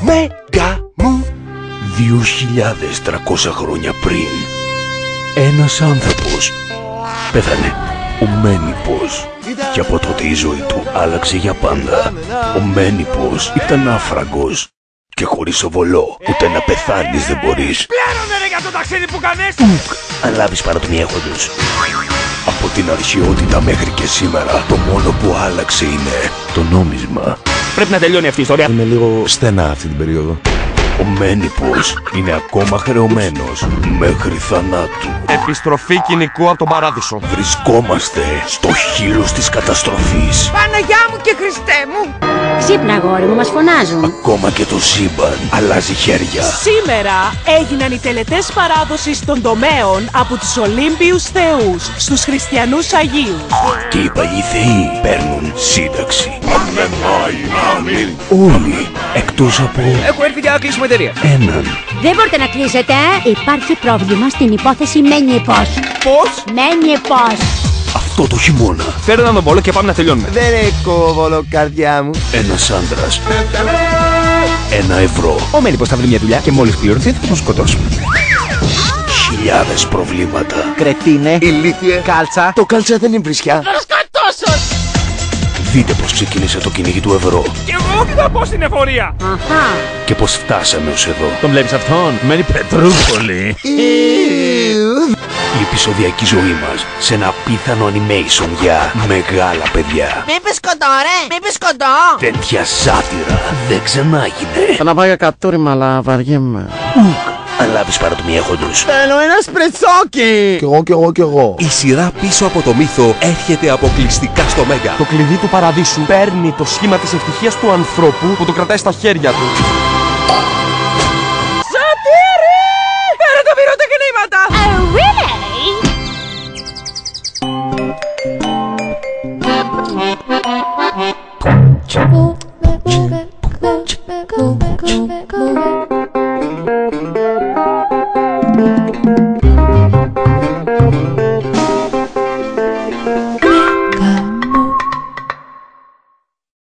Μέγα μου. 2.300 χρόνια πριν, ένας άνθρωπος πέθανε, ο Μένιππος. Και από τότε η ζωή του άλλαξε για πάντα. Ο Μένιππος ήταν άφραγκος και χωρίς οβολό ούτε να πεθάνεις δεν μπορείς. Πλέρωνε ρε για το ταξίδι που κάνες! Αν λάβεις παροτομιέχοντος. Από την αρχαιότητα μέχρι και σήμερα, το μόνο που άλλαξε είναι το νόμισμα. Πρέπει να τελειώνει αυτή η ιστορία. Είμαι λίγο στενά αυτή την περίοδο. Ο Μένιππος είναι ακόμα χρεωμένος μέχρι θανάτου. Επιστροφή κοινικού από τον παράδεισο. Βρισκόμαστε στο χείλος της καταστροφής. Παναγιά μου και Χριστέ μου! Ξύπνα αγόρι μου, μας φωνάζουν. Ακόμα και το σύμπαν αλλάζει χέρια. Σήμερα έγιναν οι τελετές παράδοσης των τομέων από τους Ολύμπιους θεούς στους χριστιανούς Αγίους. Και οι παλιοί θεοί παίρνουν σύνταξη. Όλοι εκτός από Έχω έρθει για να κλείσουμε εταιρεία. έναν. Δεν μπορείτε να κλείσετε, Υπάρχει πρόβλημα στην υπόθεση Μένιππος. Πώς? Μένιππος. Αυτό το χειμώνα Φέρε έναν τον πόλο και πάμε να τελειώνουμε. Δεν έχω βολό, καρδιά μου. ένας άντρας, €1. Ο Μένιππος θα βρει μια δουλειά και μόλις πληρωθεί θα τον σκοτώσουμε. Χιλιάδες προβλήματα. Κρετίνε, ηλίθιε, κάλτσα. Το κάλτσα δεν είναι βρισιά. Δείτε πως ξεκίνησε το κυνήγι του ευρώ Και εγώ θα πω στην εφορία. Αχα. και πως φτάσαμε ως εδώ. Τον βλέπεις αυτόν, μένει Πετρούπολη. Η επεισοδιακή ζωή μας σε ένα απίθανο animation για μεγάλα παιδιά. Μη πεις κοντό ρε! Μη πεις κοντό! Τέτοια σάτυρα δεν ξανάγινε. Θα να πάω για κατούριμα, αλλά βαριέμαι. Αν λάβεις παροτομιέχοντος. Θέλω ένα σπρετσόκι! Κι εγώ. Η σειρά πίσω από το μύθο έρχεται αποκλειστικά στο Μέγα. Το κλειδί του παραδείσου παίρνει το σχήμα της ευτυχίας του ανθρώπου που το κρατάει στα χέρια του. Σωτήρη! Φέρε τα πυροτεχνήματα! Oh, really? Go, go, go, go, go.